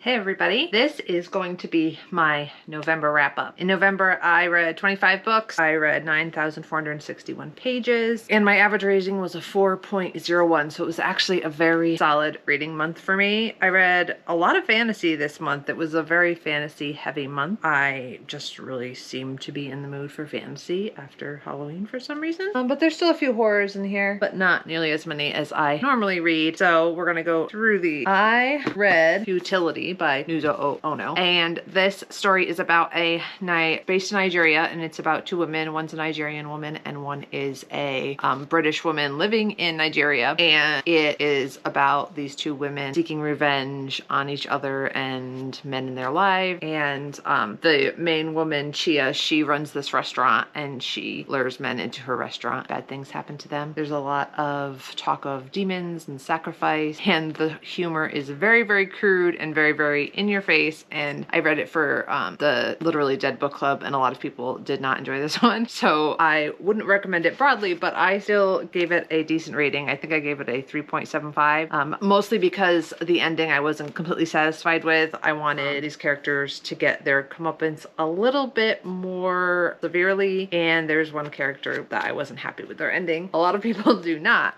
Hey everybody, this is going to be my November wrap up. In November, I read 25 books. I read 9,461 pages, and my average rating was a 4.01, so it was actually a very solid reading month for me. I read a lot of fantasy this month. It was a very fantasy heavy month. I just really seemed to be in the mood for fantasy after Halloween for some reason. But there's still a few horrors in here, but not nearly as many as I normally read. So we're gonna go through these. I read Futility by Nuzo Ono, and this story is about based in Nigeria, and it's about two women. One's a Nigerian woman and one is a British woman living in Nigeria, and it is about these two women seeking revenge on each other and men in their life. And the main woman, Chia, she runs this restaurant and she lures men into her restaurant. Bad things happen to them. There's a lot of talk of demons and sacrifice, and the humor is very, very crude and very, very in your face. And I read it for the Literally Dead book club, and a lot of people did not enjoy this one, so I wouldn't recommend it broadly, but I still gave it a decent rating. I think I gave it a 3.75, mostly because the ending I wasn't completely satisfied with. I wanted these characters to get their comeuppance a little bit more severely, and there's one character that I wasn't happy with their ending. A lot of people did not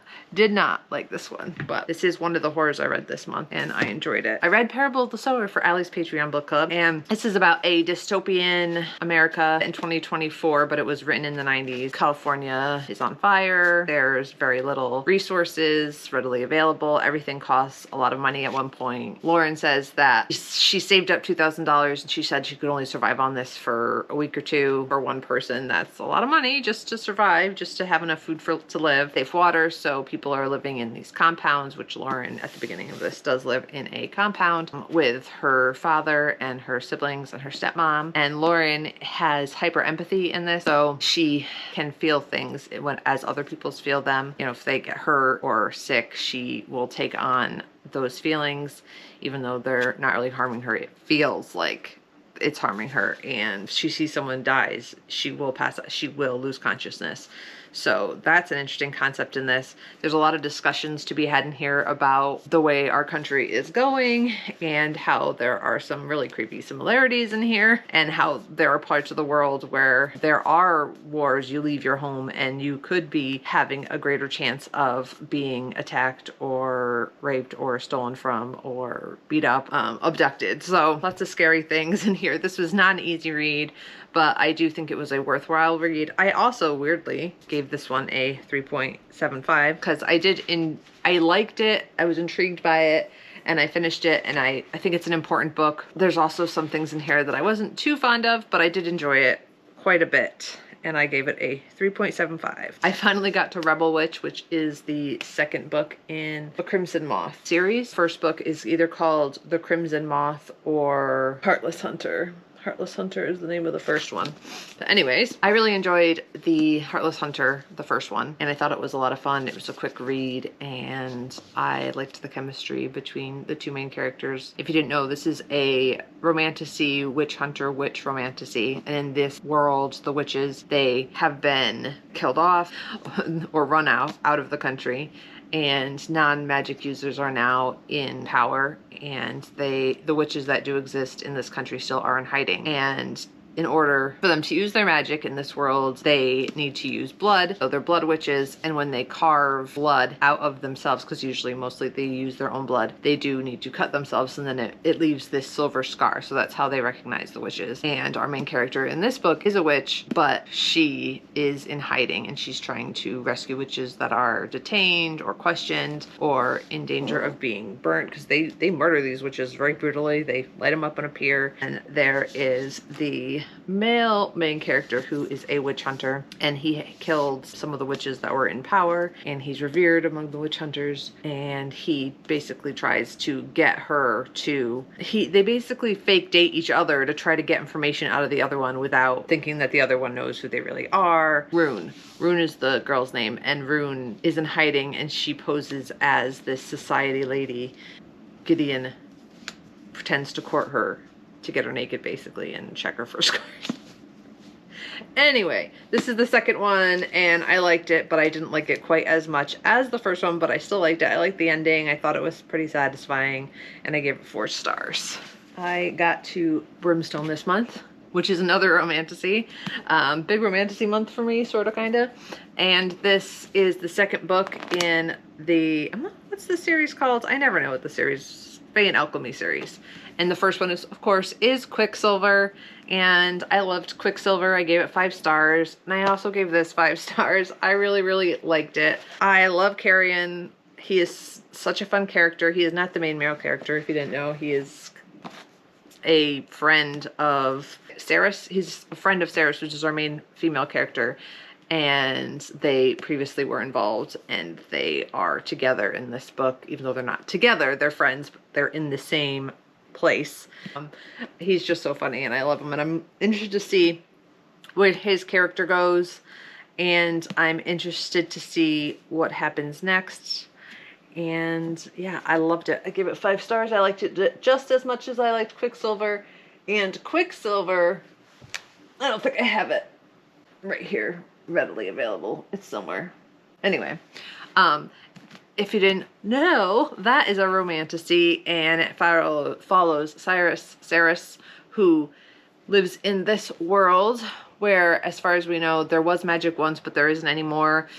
like this one, but this is one of the horrors I read this month and I enjoyed it. I read Parable of the Sower for Allie's Patreon book club, and this is about a dystopian America in 2024, but it was written in the 90s. California is on fire. There's very little resources readily available. Everything costs a lot of money at one point. Lauren says that she saved up $2,000 and she said she could only survive on this for a week or two for one person. That's a lot of money just to survive, just to have enough food to live. Safe water, so people are living in these compounds, which Lauren at the beginning of this does live in a compound with her father and her siblings and her stepmom. And Lauren has hyper empathy in this, so she can feel things as other people feel them. You know, if they get hurt or sick, she will take on those feelings, even though they're not really harming her. It feels like it's harming her, and she sees someone dies, she will lose consciousness. So that's an interesting concept in this. There's a lot of discussions to be had in here about the way our country is going, and how there are some really creepy similarities in here, and how there are parts of the world where there are wars. You leave your home and you could be having a greater chance of being attacked or raped or stolen from or beat up, abducted. So lots of scary things in here. This was not an easy read, but I do think it was a worthwhile read. I also weirdly gave this one a 3.75 because I liked it, I was intrigued by it, and I finished it, and I think it's an important book. There's also some things in here that I wasn't too fond of, but I did enjoy it quite a bit, and I gave it a 3.75. I finally got to Rebel Witch, which is the second book in the Crimson Moth series. First book is either called The Crimson Moth or Heartless Hunter. Heartless Hunter is the name of the first one. But anyways, I really enjoyed the Heartless Hunter, the first one, and I thought it was a lot of fun. It was a quick read, and I liked the chemistry between the two main characters. If you didn't know, this is a romantasy, witch hunter, witch romantasy, and in this world, the witches, they have been killed off or run out of the country, and non-magic users are now in power, and the witches that do exist in this country still are in hiding. And in order for them to use their magic in this world, they need to use blood. So they're blood witches, and when they carve blood out of themselves, because mostly they use their own blood, they do need to cut themselves, and then it leaves this silver scar. So that's how they recognize the witches. And our main character in this book is a witch, but she is in hiding, and she's trying to rescue witches that are detained or questioned or in danger of being burnt, because they murder these witches very brutally. They light them up on a pier. And there is the male main character who is a witch hunter, and he killed some of the witches that were in power, and he's revered among the witch hunters, and he basically tries to get her to they basically fake date each other to try to get information out of the other one without thinking that the other one knows who they really are. Rune is the girl's name, and Rune is in hiding, and she poses as this society lady. Gideon pretends to court her to get her naked, basically, and check her for scars. Anyway, this is the second one, and I liked it, but I didn't like it quite as much as the first one, but I still liked it. I liked the ending. I thought it was pretty satisfying, and I gave it 4 stars. I got to Brimstone this month, which is another romantasy. Big romantasy month for me, sort of, kind of. And this is the second book in the, what's the series called? I never know what the series, Fae and Alchemy series. And the first one is, of course, is Quicksilver. And I loved Quicksilver. I gave it 5 stars. And I also gave this 5 stars. I really, really liked it. I love Carrion. He is such a fun character. He is not the main male character, if you didn't know. He is a friend of Ceres. He's a friend of Ceres, which is our main female character. And they previously were involved, and they are together in this book. Even though they're not together, they're friends. They're in the same place. He's just so funny, and I love him. And I'm interested to see where his character goes. And I'm interested to see what happens next. And yeah, I loved it. I gave it 5 stars. I liked it just as much as I liked Quicksilver. And Quicksilver, I don't think I have it right here readily available. It's somewhere. Anyway, if you didn't know, that is a romantasy, and it follows Ceres, who lives in this world where, as far as we know, there was magic once, but there isn't anymore.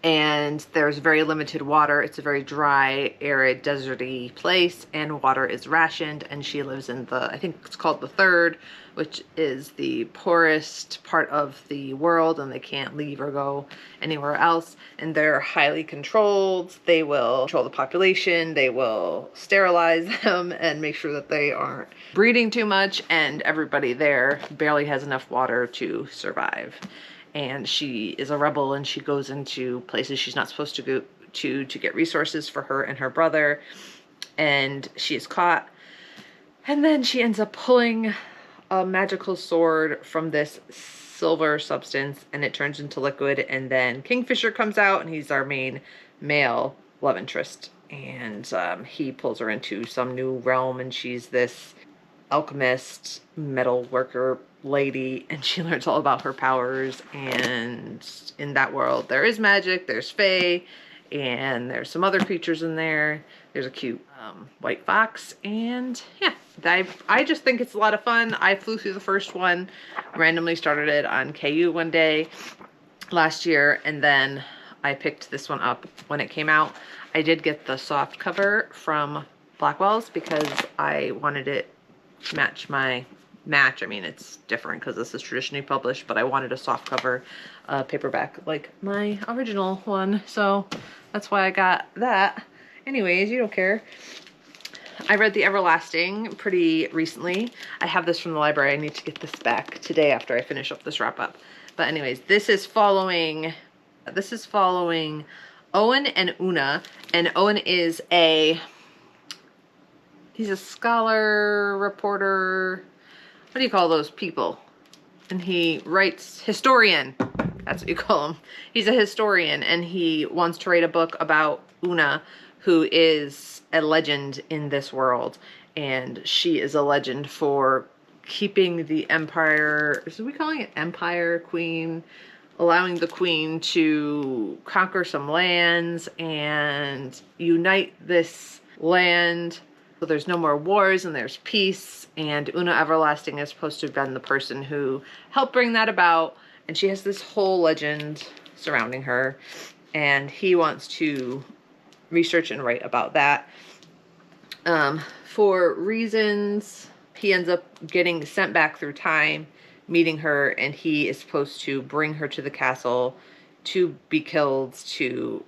And there's very limited water. It's a very dry, arid, deserty place, and water is rationed. And she lives in the, I think it's called the Third, which is the poorest part of the world, and they can't leave or go anywhere else. And they're highly controlled. They will control the population. They will sterilize them and make sure that they aren't breeding too much. And everybody there barely has enough water to survive. And she is a rebel, and she goes into places she's not supposed to go to get resources for her and her brother. And she is caught. And then she ends up pulling a magical sword from this silver substance, and it turns into liquid. And then Kingfisher comes out, and he's our main male love interest. And he pulls her into some new realm, and she's this alchemist, metal worker lady, and she learns all about her powers. And in that world there is magic, there's fae, and there's some other creatures in there. There's a cute white fox, and yeah, I just think it's a lot of fun. I flew through the first one, randomly started it on KU one day last year, and then I picked this one up when it came out. I did get the soft cover from Blackwell's because I wanted it to match my I mean, it's different because this is traditionally published, but I wanted a soft cover paperback like my original one, so that's why I got that. Anyways, you don't care. I read The Everlasting pretty recently. I have this from the library. I need to get this back today after I finish up this wrap up. But anyways, this is following Owen and Una, and Owen is he's a scholar, reporter, what do you call those people? And he writes, historian. That's what you call him. He's a historian, and he wants to write a book about Una, who is a legend in this world. And she is a legend for keeping the empire, is we calling it empire queen? Allowing the queen to conquer some lands and unite this land. So there's no more wars and there's peace, and Una Everlasting is supposed to have been the person who helped bring that about, and she has this whole legend surrounding her, and he wants to research and write about that. For reasons, he ends up getting sent back through time, meeting her, and he is supposed to bring her to the castle to be killed, to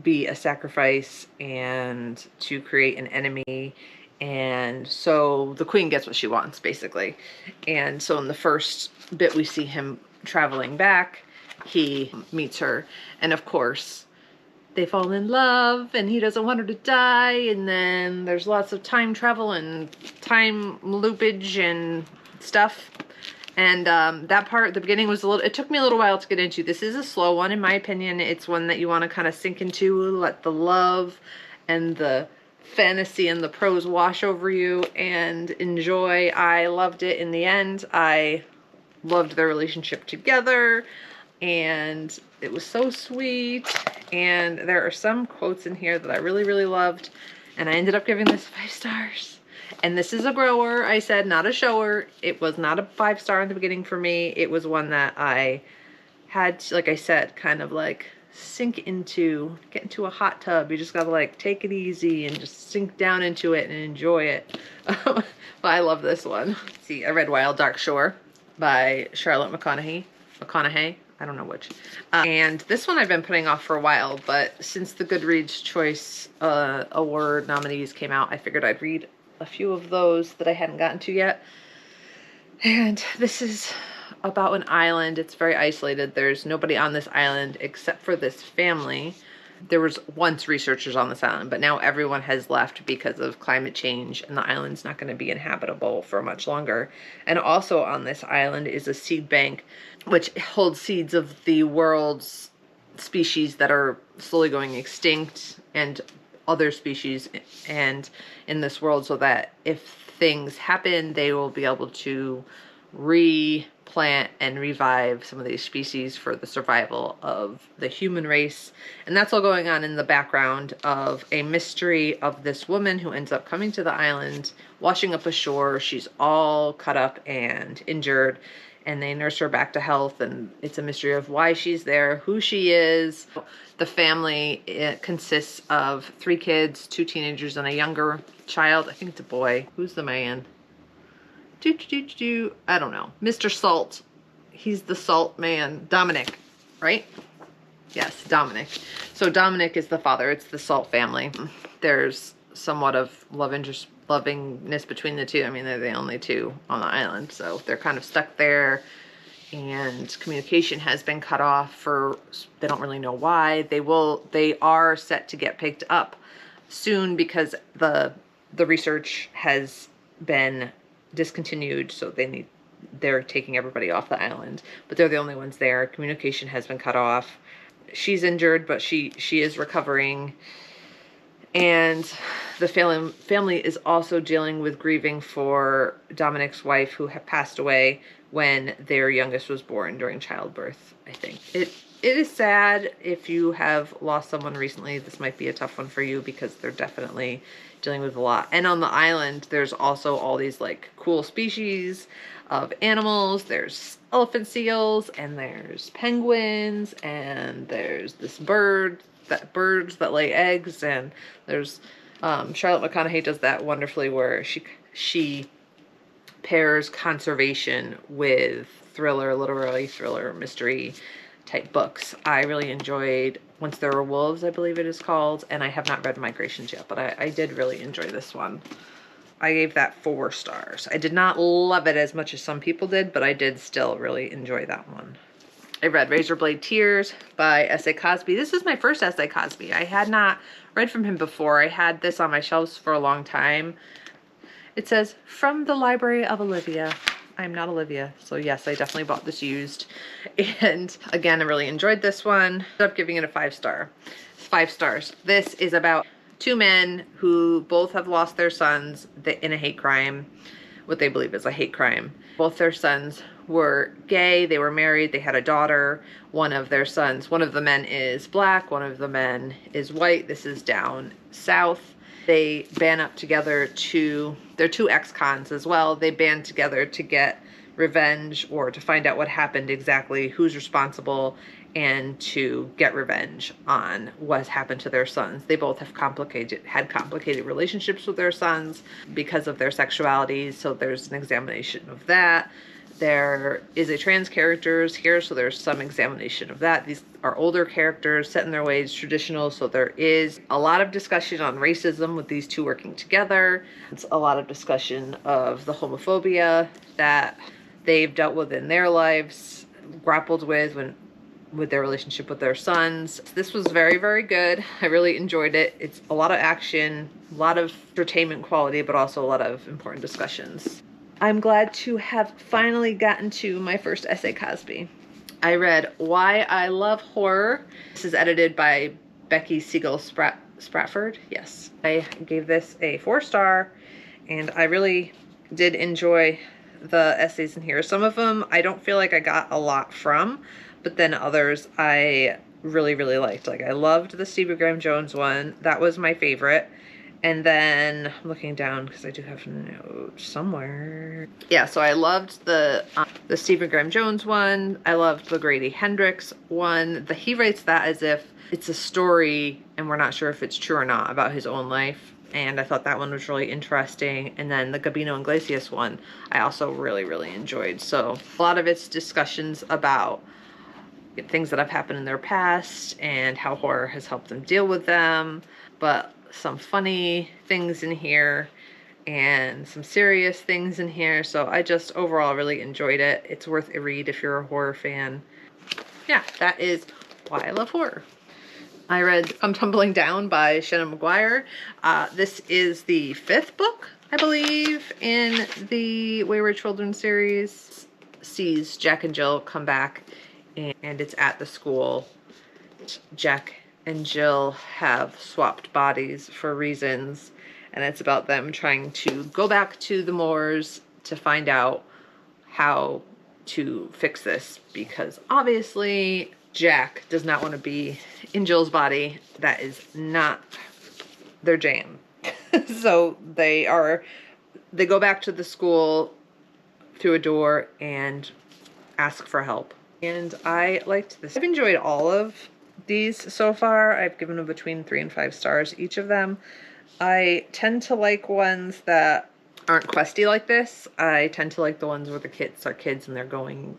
be a sacrifice, and to create an enemy. And so the queen gets what she wants, basically. And so in the first bit we see him traveling back, he meets her, and of course they fall in love, and he doesn't want her to die, and then there's lots of time travel and time loopage and stuff. And that part at the beginning was it took me a little while to get into. This is a slow one, in my opinion. It's one that you want to kind of sink into, let the love and the fantasy and the prose wash over you and enjoy. I loved it in the end. I loved their relationship together, and it was so sweet. And there are some quotes in here that I really, really loved, and I ended up giving this 5 stars. And this is a grower, I said, not a shower. It was not a 5-star in the beginning for me. It was one that I had to, like I said, kind of like sink into, get into a hot tub. You just gotta like take it easy and just sink down into it and enjoy it. But I love this one. See, I read Wild Dark Shore by Charlotte McConaughey. I don't know which. And this one I've been putting off for a while, but since the Goodreads Choice Award nominees came out, I figured I'd read a few of those that I hadn't gotten to yet. And this is about an island. It's very isolated. There's nobody on this island except for this family. There was once researchers on this island, but now everyone has left because of climate change, and the island's not going to be inhabitable for much longer. And also on this island is a seed bank, which holds seeds of the world's species that are slowly going extinct and other species and in this world, so that if things happen, they will be able to replant and revive some of these species for the survival of the human race. And that's all going on in the background of a mystery of this woman who ends up coming to the island, washing up ashore. She's all cut up and injured, and they nurse her back to health, and it's a mystery of why she's there, who she is. The family, it consists of 3 kids, 2 teenagers, and a younger child. I think it's a boy. Who's the man? I don't know. Mr. Salt. He's the salt man. Dominic, right? Yes, Dominic. So Dominic is the father. It's the Salt family. There's somewhat of lovingness between the two. I mean, they're the only 2 on the island, so they're kind of stuck there, and communication has been cut off for, they don't really know why. They are set to get picked up soon because the research has been discontinued, so they're taking everybody off the island, but they're the only ones there. Communication has been cut off. She's injured, but she is recovering. And the family is also dealing with grieving for Dominic's wife, who had passed away when their youngest was born during childbirth, I think. It is sad. If you have lost someone recently, this might be a tough one for you, because they're definitely dealing with a lot. And on the island, there's also all these like cool species of animals. There's elephant seals, and there's penguins, and there's this birds that lay eggs, and there's Charlotte McConaughey does that wonderfully, where she pairs conservation with literary thriller, mystery type books. I really enjoyed Once There Were Wolves, I believe it is called, and I have not read Migrations yet, but I did really enjoy this one. I gave that 4 stars. I did not love it as much as some people did, but I did still really enjoy that one. I read Razorblade Tears by S.A. Cosby. This is my first S.A. Cosby. I had not read from him before. I had this on my shelves for a long time. It says, "From the Library of Olivia." I'm not Olivia, so yes, I definitely bought this used. And again, I really enjoyed this one. Ended up giving it a 5-star. 5 stars. This is about 2 men who both have lost their sons in a hate crime, what they believe is a hate crime. Both their sons were gay, they were married, they had a daughter. One of the men is black, one of the men is white. This is down south. They band up together they're 2 ex-cons as well. They band together to get revenge, or to find out what happened exactly, who's responsible, and to get revenge on what happened to their sons. They both had complicated relationships with their sons because of their sexuality, so there's an examination of that. There is a trans characters here, so there's some examination of that. These are older characters, set in their ways, traditional, so there is a lot of discussion on racism with these 2 working together. It's a lot of discussion of the homophobia that they've dealt with in their lives, grappled with their relationship with their sons. This was very, very good. I really enjoyed it. It's a lot of action, a lot of entertainment quality, but also a lot of important discussions. I'm glad to have finally gotten to my first S.A. Cosby. I read Why I Love Horror. This is edited by Becky Siegel Spratford. Yes. I gave this a 4-star, and I really did enjoy the essays in here. Some of them I don't feel like I got a lot from, but then others I really, really liked. Like, I loved the Stevie Graham Jones one. That was my favorite. And then I'm looking down because I do have a note somewhere. Yeah, so I loved the Stephen Graham Jones one. I loved the Grady Hendrix one. He writes that as if it's a story and we're not sure if it's true or not about his own life. And I thought that one was really interesting. And then the Gabino Iglesias one, I also really, really enjoyed. So a lot of it's discussions about things that have happened in their past and how horror has helped them deal with them. But some funny things in here and some serious things in here. So I just overall really enjoyed it. It's worth a read if you're a horror fan. Yeah, that is why I love horror. I read Come Tumbling Down by Shannon McGuire. This is the 5th book, I believe, in the Wayward Children series. Sees Jack and Jill come back, and it's at the school. Jack and Jill have swapped bodies for reasons, and it's about them trying to go back to the moors to find out how to fix this, because obviously Jack does not want to be in Jill's body. That is not their jam. So they go back to the school through a door and ask for help. And I liked this. I've enjoyed all of these so far. I've given them between 3 and 5 stars, each of them. I tend to like ones that aren't questy like this. I tend to like the ones where the kids are kids and they're going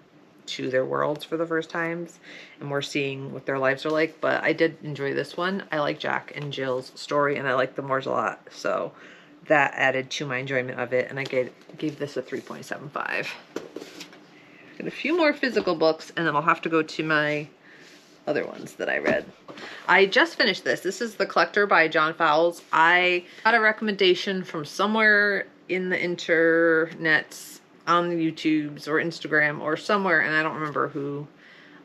to their worlds for the first times and we're seeing what their lives are like. But I did enjoy this one. I like Jack and Jill's story and I like the Moors a lot. So that added to my enjoyment of it, and I gave this a 3.75. And a few more physical books, and then I'll have to go to my other ones that I read. I just finished this. This is The Collector by John Fowles. I got a recommendation from somewhere in the internets, on the YouTubes or Instagram or somewhere, and I don't remember who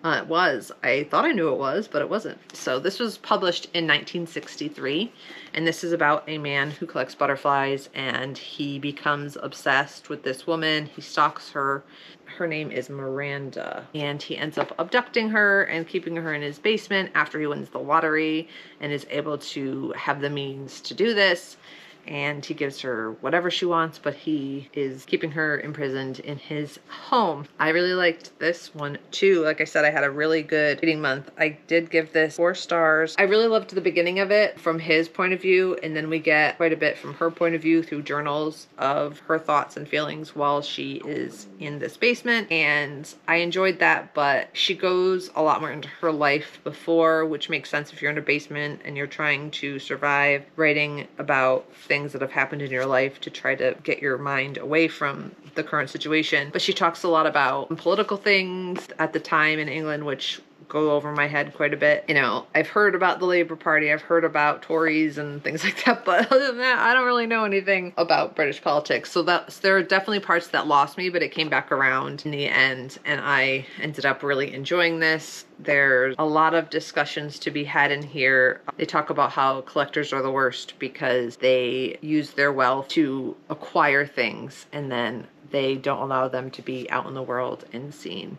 it was. I thought I knew it was, but it wasn't. So this was published in 1963, and this is about a man who collects butterflies, and he becomes obsessed with this woman. He stalks her. Her name is Miranda, and he ends up abducting her and keeping her in his basement after he wins the lottery and is able to have the means to do this. And he gives her whatever she wants, but he is keeping her imprisoned in his home. I really liked this one too. Like I said, I had a really good reading month. I did give this 4 stars. I really loved the beginning of it from his point of view, and then we get quite a bit from her point of view through journals of her thoughts and feelings while she is in this basement. And I enjoyed that, but she goes a lot more into her life before, which makes sense if you're in a basement and you're trying to survive, writing about things that have happened in your life to try to get your mind away from the current situation. But she talks a lot about political things at the time in England, which go over my head quite a bit. You know, I've heard about the Labour Party, I've heard about Tories and things like that, but other than that, I don't really know anything about British politics. So there are definitely parts that lost me, but it came back around in the end, and I ended up really enjoying this. There's a lot of discussions to be had in here. They talk about how collectors are the worst because they use their wealth to acquire things, and then they don't allow them to be out in the world and seen.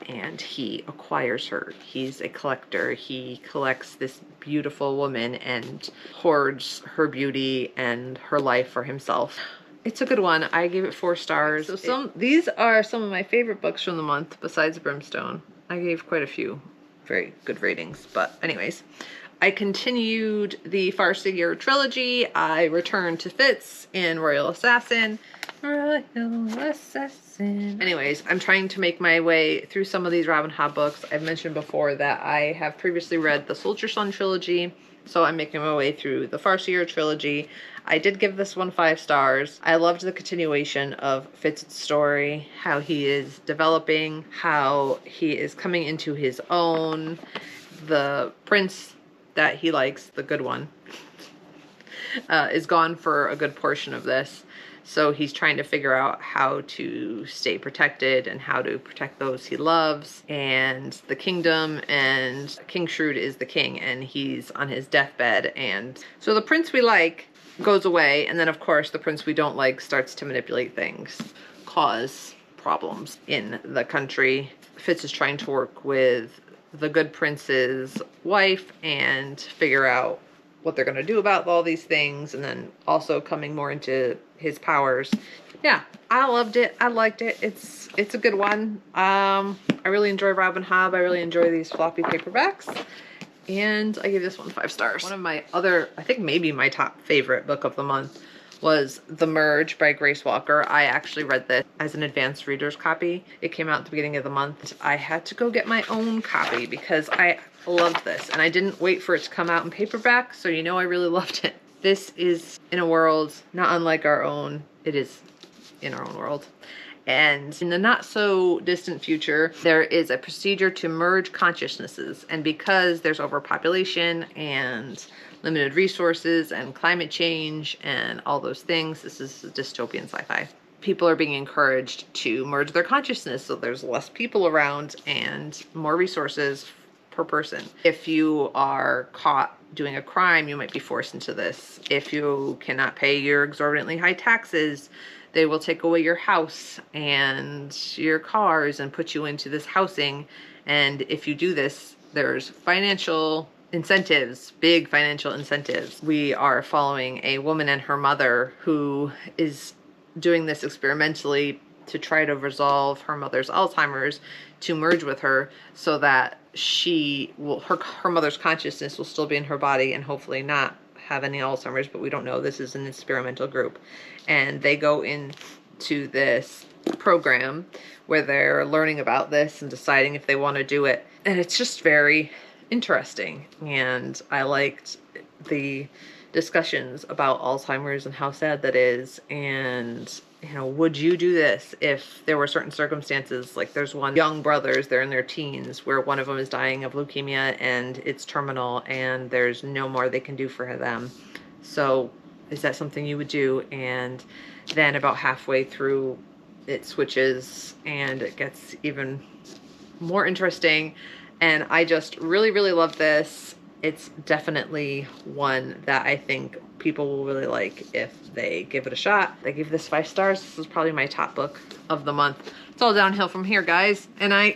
And he acquires her. He's a collector. He collects this beautiful woman and hoards her beauty and her life for himself. It's a good one. I gave it 4 stars. So these are some of my favorite books from the month besides Brimstone. I gave quite a few very good ratings, but anyways. I continued the Farseer trilogy. I returned to Fitz in Royal Assassin. Anyways, I'm trying to make my way through some of these Robin Hood books. I've mentioned before that I have previously read the Soldier Son trilogy, so I'm making my way through the Farseer trilogy. I did give this one 5 stars. I loved the continuation of Fitz's story, how he is developing, how he is coming into his own. The prince that he likes, the good one, is gone for a good portion of this. So he's trying to figure out how to stay protected and how to protect those he loves and the kingdom, and King Shrewd is the king and he's on his deathbed. And so the prince we like goes away, and then of course the prince we don't like starts to manipulate things, cause problems in the country. Fitz is trying to work with the good prince's wife and figure out what they're going to do about all these things, and then also coming more into his powers. Yeah, I loved it. I liked it. It's a good one. I really enjoy Robin Hobb. I really enjoy these floppy paperbacks. And I gave this one 5 stars. One of my other, I think maybe my top favorite book of the month was The Merge by Grace Walker. I actually read this as an advanced reader's copy. It came out at the beginning of the month. I had to go get my own copy because I loved this, and I didn't wait for it to come out in paperback, so you know I really loved it. This is in a world not unlike our own. It is in our own world. And in the not so distant future, there is a procedure to merge consciousnesses. And because there's overpopulation and limited resources and climate change and all those things, this is dystopian sci-fi. People are being encouraged to merge their consciousness so there's less people around and more resources per person. If you are caught doing a crime, you might be forced into this. If you cannot pay your exorbitantly high taxes, they will take away your house and your cars and put you into this housing. And if you do this, there's financial incentives, big financial incentives. We are following a woman and her mother who is doing this experimentally to try to resolve her mother's Alzheimer's to merge with her so that she will, her mother's consciousness will still be in her body and hopefully not have any Alzheimer's, but we don't know. This is an experimental group. And they go into this program where they're learning about this and deciding if they want to do it. And it's just very interesting. And I liked the discussions about Alzheimer's and how sad that is. And, you know, would you do this if there were certain circumstances? Like there's one young brothers, they're in their teens, where one of them is dying of leukemia and it's terminal and there's no more they can do for them. So is that something you would do? And then about halfway through it switches and it gets even more interesting. And I just really, really love this. It's definitely one that I think people will really like if they give it a shot. I gave this 5 stars. This is probably my top book of the month. It's all downhill from here, guys. And I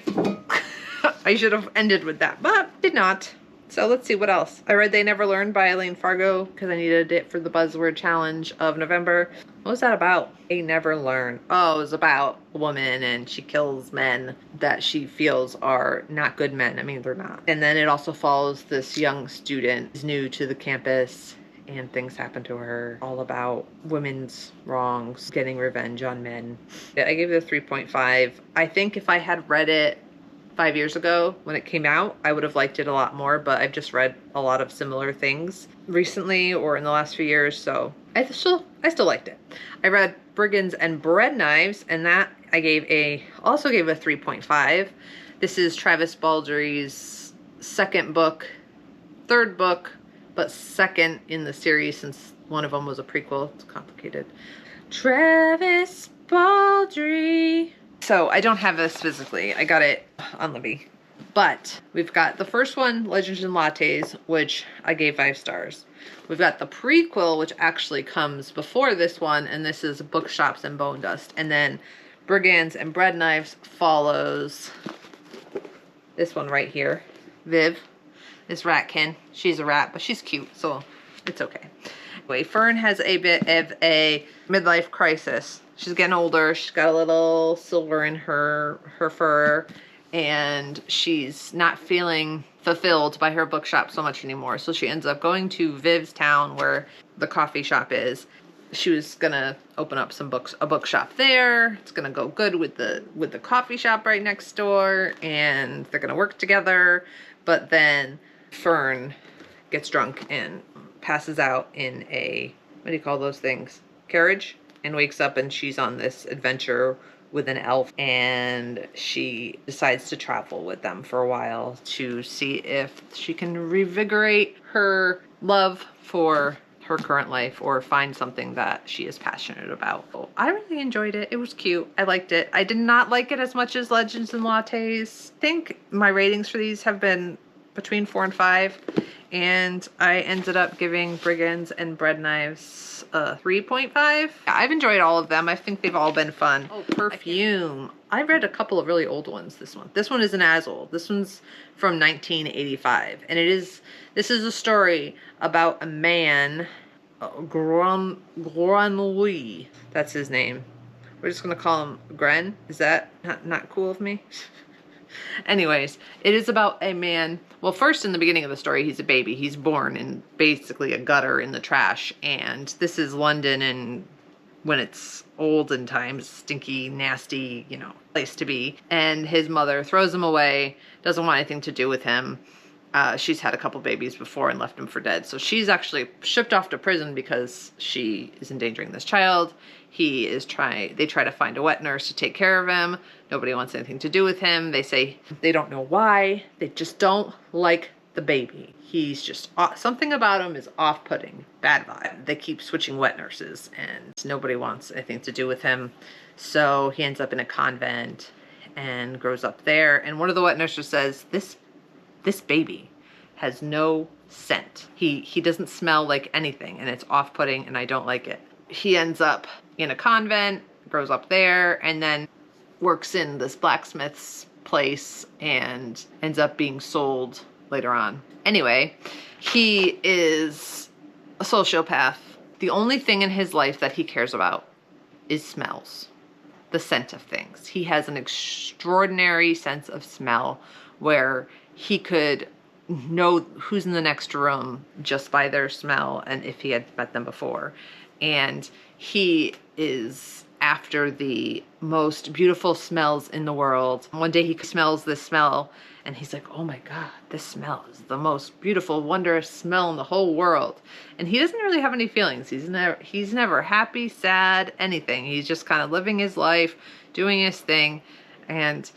should have ended with that, but did not. So let's see what else. I read They Never Learned by Elaine Fargo because I needed it for the buzzword challenge of November. What was that about? They Never Learn. Oh, it was about a woman and she kills men that she feels are not good men. I mean, they're not. And then it also follows this young student who's new to the campus and things happen to her, all about women's wrongs, getting revenge on men. I gave it a 3.5. I think if I had read it 5 years ago when it came out, I would have liked it a lot more, but I've just read a lot of similar things recently or in the last few years, so I still liked it. I read Brigands and Bread Knives, and that I also gave a 3.5. This is Travis Baldry's second book, third book, but second in the series since one of them was a prequel. It's complicated. Travis Baldry. So I don't have this physically. I got it on Libby. But we've got the first one, Legends and Lattes, which I gave 5 stars. We've got the prequel, which actually comes before this one, and this is Bookshops and Bone Dust. And then Brigands and Bread Knives follows this one right here. Viv, this ratkin. She's a rat, but she's cute, so it's okay. Anyway, Fern has a bit of a midlife crisis. She's getting older. She's got a little silver in her fur, and she's not feeling fulfilled by her bookshop so much anymore. So she ends up going to Viv's town where the coffee shop is. She was gonna open up a bookshop there. It's gonna go good with the coffee shop right next door, and they're gonna work together. But then Fern gets drunk and passes out in a, what do you call those things? Carriage? And wakes up and she's on this adventure with an elf, and she decides to travel with them for a while to see if she can revigorate her love for her current life or find something that she is passionate about. I really enjoyed it. It was cute. I liked it. I did not like it as much as Legends and Lattes. I think my ratings for these have been between 4 and 5. And I ended up giving Brigands and Bread Knives a 3.5. I've enjoyed all of them. I think they've all been fun. Oh, Perfume. I read a couple of really old ones this month. This one isn't as old. This one's from 1985. And this is a story about a man, Granlouis. That's his name. We're just gonna call him Gren. Is that not cool of me? Anyways, it is about a man. Well, first in the beginning of the story, he's a baby. He's born in basically a gutter in the trash. And this is London, and when it's olden times, stinky, nasty, you know, place to be. And his mother throws him away, doesn't want anything to do with him. She's had a couple babies before and left him for dead. So she's actually shipped off to prison because she is endangering this child. They try to find a wet nurse to take care of him. Nobody wants anything to do with him. They say they don't know why. They just don't like the baby. He's just, something about him is off-putting, bad vibe. They keep switching wet nurses and nobody wants anything to do with him. So he ends up in a convent and grows up there. And one of the wet nurses says, this baby has no scent. He doesn't smell like anything, and it's off-putting, and I don't like it. He ends up in a convent, grows up there, and then works in this blacksmith's place and ends up being sold later on. Anyway, he is a sociopath. The only thing in his life that he cares about is smells, the scent of things. He has an extraordinary sense of smell where he could know who's in the next room just by their smell and if he had met them before. And he is after the most beautiful smells in the world. One day he smells this smell and he's like, oh my God, this smell is the most beautiful, wondrous smell in the whole world. And he doesn't really have any feelings. He's never happy, sad, anything. He's just kind of living his life, doing his thing. And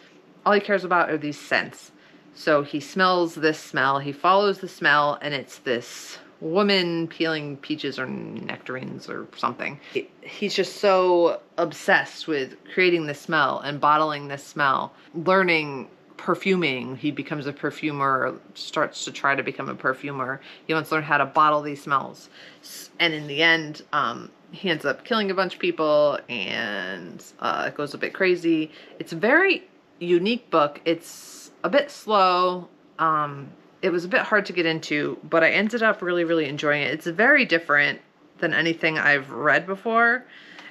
all he cares about are these scents. So he smells this smell, he follows the smell, and it's this woman peeling peaches or nectarines or something. He's just so obsessed with creating this smell and bottling this smell, learning perfuming. He becomes a perfumer, starts to try to become a perfumer. He wants to learn how to bottle these smells. And in the end, he ends up killing a bunch of people, and it goes a bit crazy. It's a very unique book. It's a bit slow. It was a bit hard to get into, but I ended up really, really enjoying it. It's very different than anything I've read before,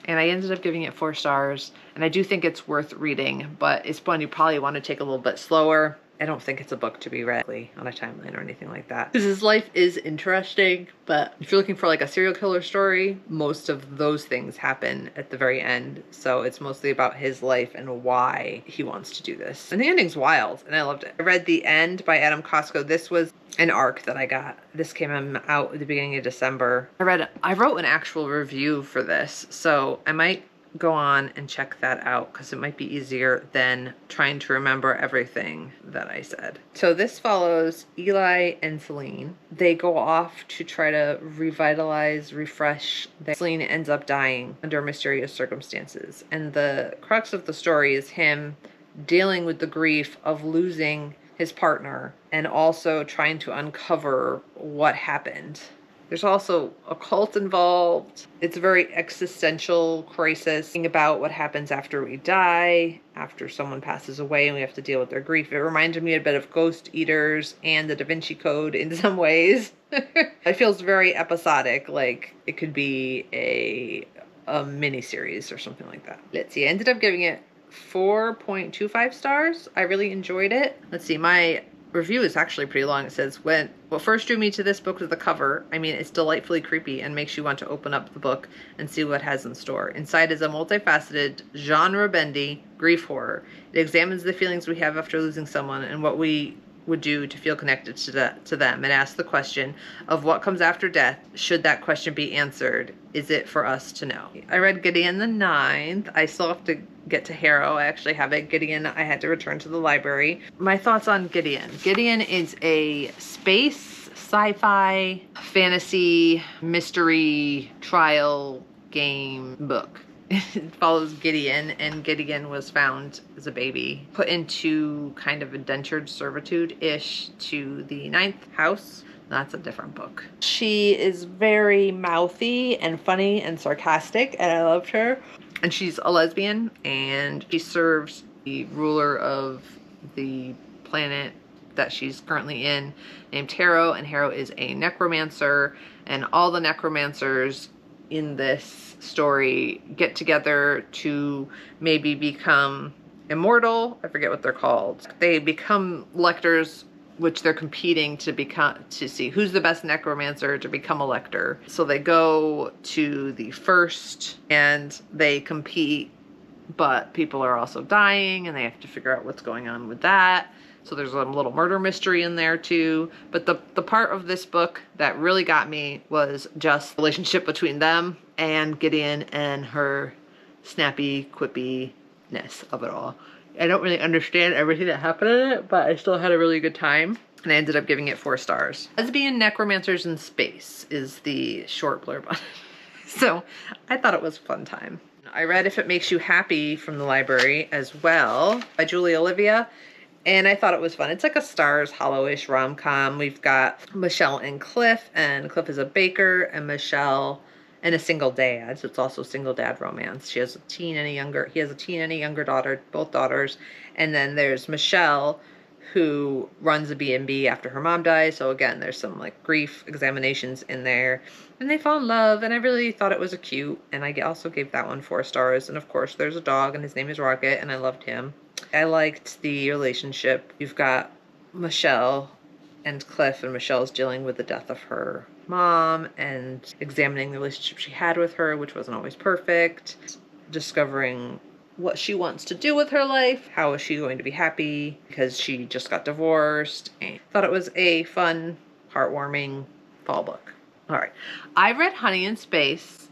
and I ended up giving it 4 stars, and I do think it's worth reading, but it's one you probably want to take a little bit slower. I don't think it's a book to be read on a timeline or anything like that. Because his life is interesting, but if you're looking for like a serial killer story, most of those things happen at the very end. So it's mostly about his life and why he wants to do this. And the ending's wild, and I loved it. I read The End by Adam Costco. This was an arc that I got. This came out at the beginning of December. I wrote an actual review for this, so I might go on and check that out because it might be easier than trying to remember everything that I said. So this follows Eli and Celine. They go off to try to refresh. Celine ends up dying under mysterious circumstances. And the crux of the story is him dealing with the grief of losing his partner and also trying to uncover what happened. There's also a cult involved. It's a very existential crisis, about what happens after we die, after someone passes away and we have to deal with their grief. It reminded me a bit of Ghost Eaters and the Da Vinci Code in some ways. It feels very episodic, like it could be a mini-series or something like that. Let's see, I ended up giving it 4.25 stars. I really enjoyed it. Let's see, my review is actually pretty long. It says, what first drew me to this book was the cover. I mean, it's delightfully creepy and makes you want to open up the book and see what it has in store. Inside is a multifaceted, genre-bendy grief horror. It examines the feelings we have after losing someone and what we would do to feel connected to them. It asks the question of what comes after death. Should that question be answered? Is it for us to know? I read Gideon the 9th. I still have to get to Harrow. I actually have it. Gideon, I had to return to the library. My thoughts on Gideon. Gideon is a space, sci-fi, fantasy, mystery, trial game book. It follows Gideon, and Gideon was found as a baby, put into kind of indentured servitude-ish to the ninth house. That's a different book. She is very mouthy and funny and sarcastic, and I loved her. And she's a lesbian, and she serves the ruler of the planet that she's currently in, named Harrow, and Harrow is a necromancer, and all the necromancers in this story get together to maybe become immortal. I forget what they're called. They become lectors, which they're competing to see who's the best necromancer to become a lector. So they go to the first and they compete, but people are also dying and they have to figure out what's going on with that. So there's a little murder mystery in there too. But the part of this book that really got me was just the relationship between them and Gideon and her snappy quippiness of it all. I don't really understand everything that happened in it, but I still had a really good time. And I ended up giving it 4 stars. Lesbian Necromancers in Space is the short blurb on it. So I thought it was a fun time. I read If It Makes You Happy from the library as well by Julie Olivia. And I thought it was fun. It's like a Stars Hollow-ish rom-com. We've got Michelle and Cliff is a baker, and Michelle and a single dad. So it's also a single dad romance. He has a teen and a younger daughter, both daughters. And then there's Michelle, who runs a B&B after her mom dies. So again, there's some like grief examinations in there. And they fall in love, and I really thought it was a cute. And I also gave that one 4 stars. And of course, there's a dog, and his name is Rocket, and I loved him. I liked the relationship. You've got Michelle and Cliff, and Michelle's dealing with the death of her mom and examining the relationship she had with her, which wasn't always perfect, discovering what she wants to do with her life, how is she going to be happy because she just got divorced. And thought it was a fun, heartwarming fall book. All right, I read Honey and Spice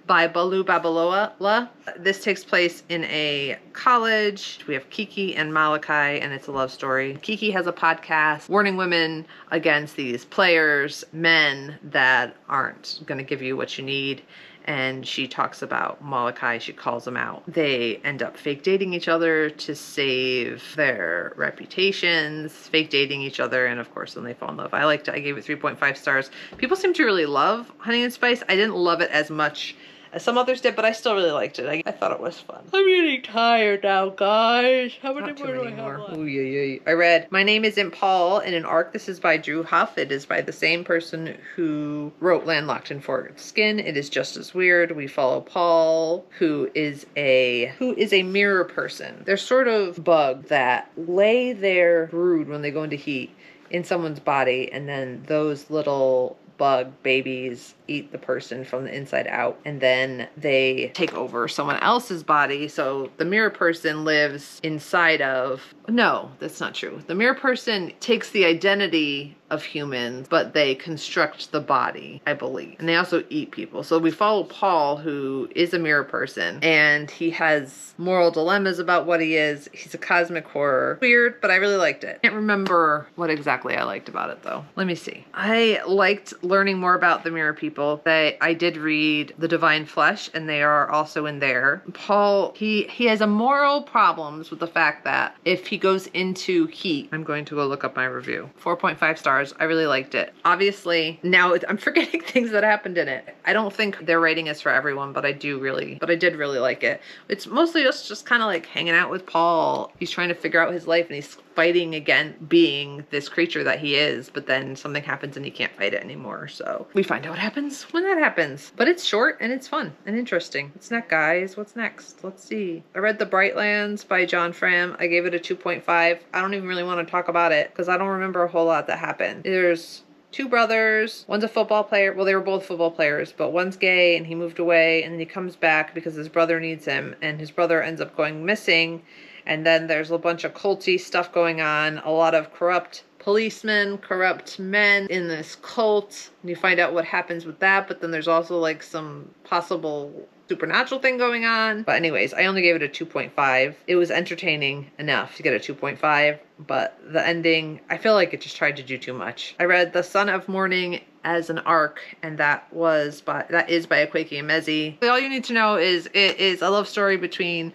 by Balu Babalola. This takes place in a college. We have Kiki and Malachi, and it's a love story. Kiki has a podcast warning women against these players, men that aren't going to give you what you need. And she talks about Malachi. She calls him out. They end up fake dating each other to save their reputations, fake dating each other, and of course then they fall in love. I liked it. I gave it 3.5 stars. People seem to really love Honey and Spice. I didn't love it as much as some others did, but I still really liked it. I thought it was fun. I'm getting tired now, guys. How many more do I have left? Ooh, yeah. I read My Name Isn't Paul in an arc. This is by Drew Huff. It is by the same person who wrote Landlocked and Foreskin. It is just as weird. We follow Paul, who is a mirror person. They're sort of bug that lay their brood when they go into heat in someone's body, and then those little bug babies eat the person from the inside out, and then they take over someone else's body. So the mirror person lives inside of... No, that's not true. The mirror person takes the identity of humans, but they construct the body, I believe. And they also eat people. So we follow Paul, who is a mirror person, and he has moral dilemmas about what he is. He's a cosmic horror. Weird, but I really liked it. I can't remember what exactly I liked about it, though. Let me see. I liked learning more about the mirror people. I did read The Divine Flesh, and they are also in there. Paul, he has a moral problems with the fact that if he goes into heat... I'm going to go look up my review. 4.5 stars. I really liked it. Obviously, now I'm forgetting things that happened in it. I don't think their rating is for everyone, but I did really like it. It's mostly just kind of like hanging out with Paul. He's trying to figure out his life, and he's fighting against being this creature that he is, but then something happens and he can't fight it anymore. So we find out what happens when that happens. But it's short and it's fun and interesting. What's next, guys? What's next? Let's see. I read The Brightlands by John Fram. I gave it a 2.5. I don't even really want to talk about it because I don't remember a whole lot that happened. There's 2 brothers. One's a football player. Well, they were both football players, but one's gay and he moved away, and then he comes back because his brother needs him, and his brother ends up going missing. And then there's a bunch of culty stuff going on, a lot of corrupt policemen, corrupt men in this cult, and you find out what happens with that, but then there's also like some possible supernatural thing going on. But anyways, I only gave it a 2.5. It was entertaining enough to get a 2.5, but the ending, I feel like it just tried to do too much. I read The Son of Morning as an arc, and that is by Akwaeke Emezi. All you need to know is it is a love story between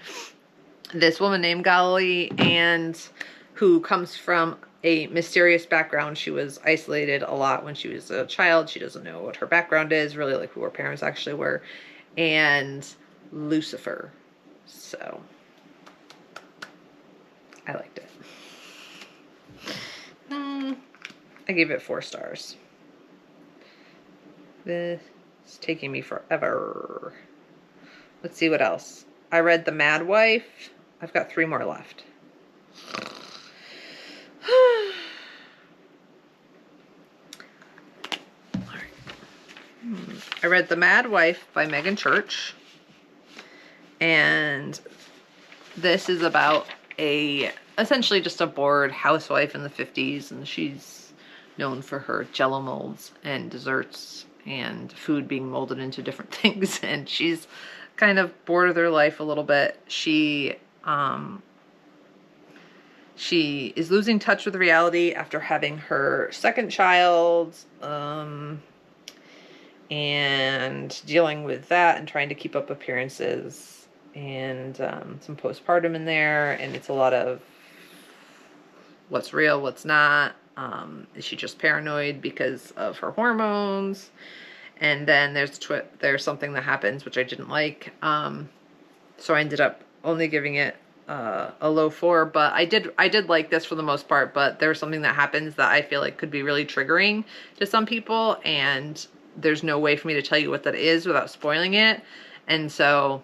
this woman named Galilee, and who comes from a mysterious background. She was isolated a lot when she was a child. She doesn't know what her background is, really, like who her parents actually were, and Lucifer. So I liked it. I gave it 4 stars. This is taking me forever. Let's see what else. I read The Mad Wife. I've got 3 more left. I read The Mad Wife by Megan Church, and this is about essentially just a bored housewife in the 50s, and she's known for her jello molds and desserts and food being molded into different things, and she's kind of bored of their life a little bit. She is losing touch with reality after having her second child, and dealing with that and trying to keep up appearances, and some postpartum in there, and it's a lot of what's real, what's not. Is she just paranoid because of her hormones? And then there's something that happens which I didn't like, so I ended up only giving it a low 4, but I did like this for the most part, but there's something that happens that I feel like could be really triggering to some people, and there's no way for me to tell you what that is without spoiling it. And so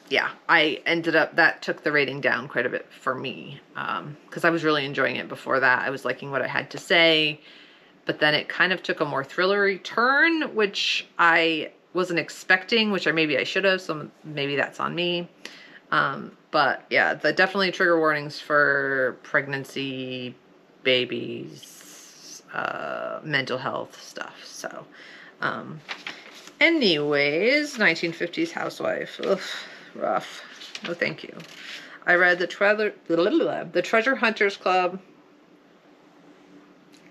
yeah, that took the rating down quite a bit for me, because I was really enjoying it before that. I was liking what I had to say, but then it kind of took a more thrillery turn, which I wasn't expecting, which maybe I should have, so maybe that's on me. But yeah, definitely trigger warnings for pregnancy, babies, mental health stuff. So anyways, 1950s housewife. Ugh, rough. No thank you. I read the Treasure Hunters Club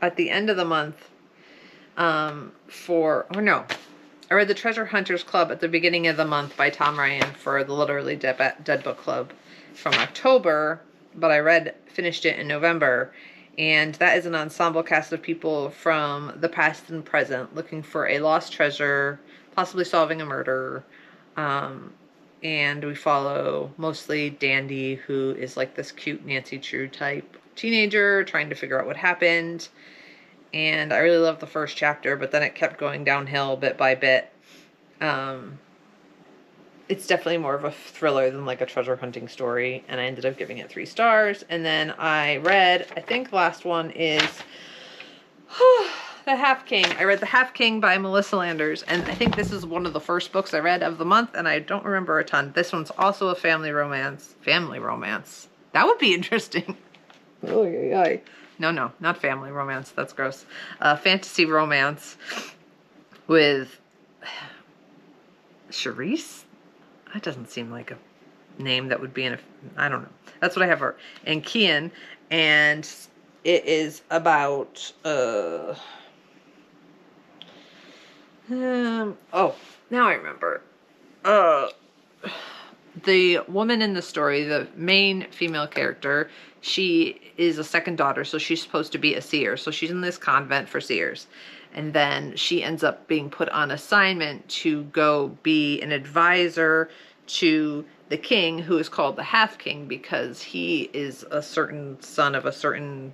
at the end of the month. I read the Treasure Hunters Club at the beginning of the month by Tom Ryan for the Literally Dead Book Club from October, but I finished it in November, and that is an ensemble cast of people from the past and present looking for a lost treasure, possibly solving a murder, and we follow mostly Dandy, who is like this cute Nancy Drew type teenager trying to figure out what happened. And I really loved the first chapter, but then it kept going downhill bit by bit. It's definitely more of a thriller than like a treasure hunting story, and I ended up giving it 3 stars. And then I think the last one is The Half King. I read The Half King by Melissa Landers, and I think this is one of the first books I read of the month, and I don't remember a ton. This one's also a family romance. Family romance. That would be interesting. Oh, yeah. No, not family romance. That's gross. Fantasy romance with Charisse? That doesn't seem like a name that would be in I don't know. That's what I have for. And Kian. And it is about, oh, now I remember. The woman in the story, the main female character, she is a second daughter, so she's supposed to be a seer. So she's in this convent for seers. And then she ends up being put on assignment to go be an advisor to the king, who is called the Half King because he is a certain son of a certain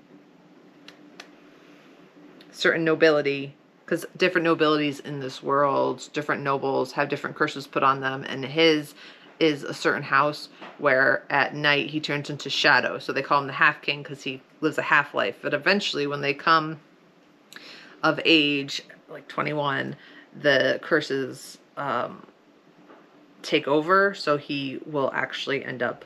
nobility. Because different nobilities in this world, different nobles have different curses put on them, and his is a certain house where at night he turns into shadow. So they call him the Half King because he lives a half life. But eventually when they come of age, like 21, the curses take over. So he will actually end up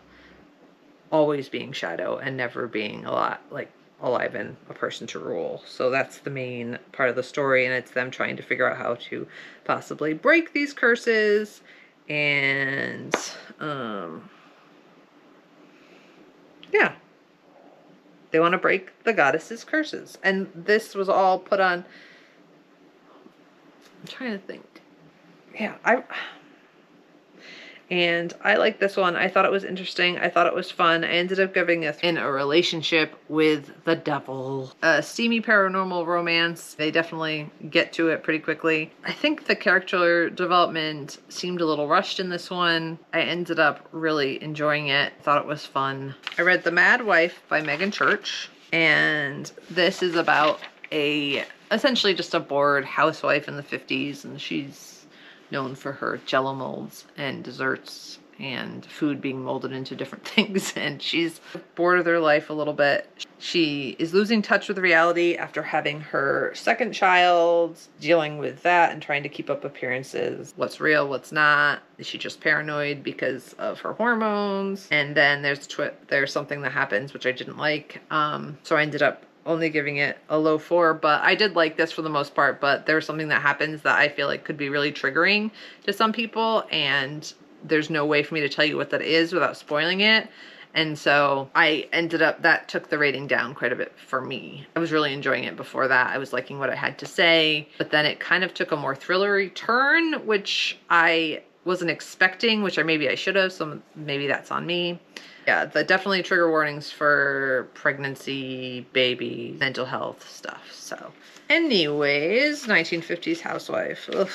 always being shadow and never being alive and a person to rule. So that's the main part of the story, and it's them trying to figure out how to possibly break these curses and yeah, they want to break the goddess's curses. And this was all put on, I'm trying to think. Yeah, I like this one. I thought it was interesting. I thought it was fun. I ended up giving it in a relationship with the devil. A steamy paranormal romance. They definitely get to it pretty quickly. I think the character development seemed a little rushed in this one. I ended up really enjoying it. Thought it was fun. I read The Mad Wife by Megan Church, and this is about essentially just a bored housewife in the 50s, and she's known for her jello molds and desserts and food being molded into different things, and she's bored of their life a little bit. She is losing touch with reality after having her second child, dealing with that and trying to keep up appearances. What's real, what's not? Is she just paranoid because of her hormones? And then there's something that happens which I didn't like, so I ended up only giving it a low 4, but I did like this for the most part. But there's something that happens that I feel like could be really triggering to some people, and there's no way for me to tell you what that is without spoiling it. And so I ended up, that took the rating down quite a bit for me. I was really enjoying it before that. I was liking what it had to say, but then it kind of took a more thrillery turn, which I wasn't expecting, which maybe I should have, so maybe that's on me. Yeah, definitely trigger warnings for pregnancy, baby, mental health stuff. So anyways, 1950s housewife. Ugh,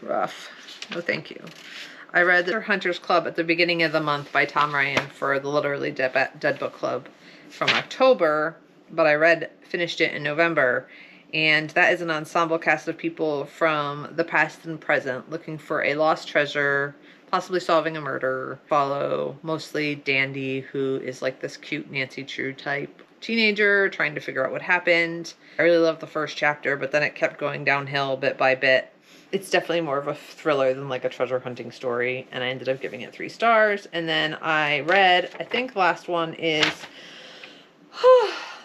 rough. No thank you. I read The Hunter's Club at the beginning of the month by Tom Ryan for the Literally Dead Book Club from October, but I finished it in November. And that is an ensemble cast of people from the past and present looking for a lost treasure, possibly solving a murder. Follow mostly Dandy, who is like this cute Nancy Drew type teenager trying to figure out what happened. I really loved the first chapter, but then it kept going downhill bit by bit. It's definitely more of a thriller than like a treasure hunting story, and I ended up giving it 3 stars. And then I think the last one is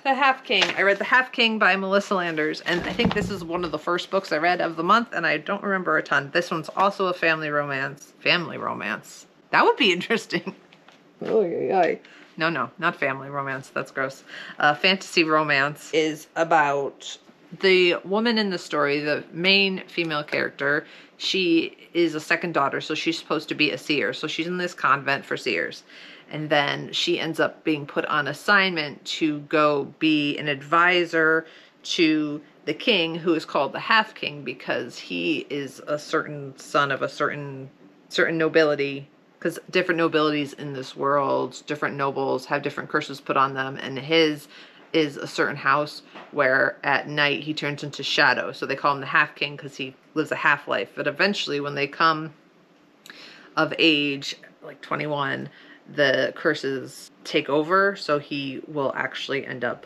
The Half King. I read The Half King by Melissa Landers, and I think this is one of the first books I read of the month, and I don't remember a ton. This one's also a family romance. Family romance. That would be interesting. Oh, yeah. No, not family romance. That's gross. Fantasy romance is about the woman in the story, the main female character. She is a second daughter, so she's supposed to be a seer. So she's in this convent for seers. And then she ends up being put on assignment to go be an advisor to the king, who is called the Half King because he is a certain son of a certain nobility. Because different nobilities in this world, different nobles have different curses put on them, and his is a certain house where at night he turns into shadow. So they call him the Half King because he lives a half life. But eventually, when they come of age, like 21, the curses take over, so he will actually end up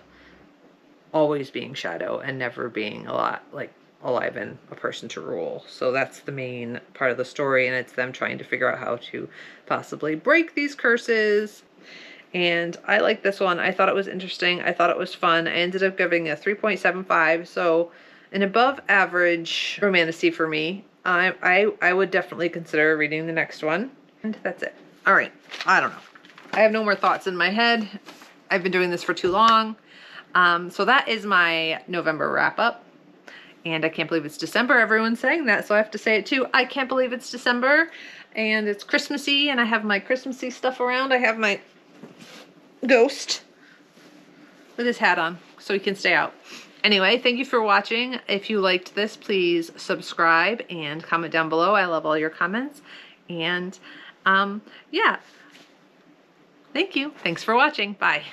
always being shadow and never being alive and a person to rule. So that's the main part of the story, and it's them trying to figure out how to possibly break these curses. And I like this one. I thought it was interesting. I thought it was fun. I ended up giving a 3.75, so an above average romantasy for me. I would definitely consider reading the next one. And that's it. All right. I don't know. I have no more thoughts in my head. I've been doing this for too long. So that is my November wrap up. And I can't believe it's December. Everyone's saying that, so I have to say it too. I can't believe it's December and it's Christmassy, and I have my Christmassy stuff around. I have my ghost with his hat on so he can stay out. Anyway, thank you for watching. If you liked this, please subscribe and comment down below. I love all your comments. And yeah, thank you. Thanks for watching. Bye.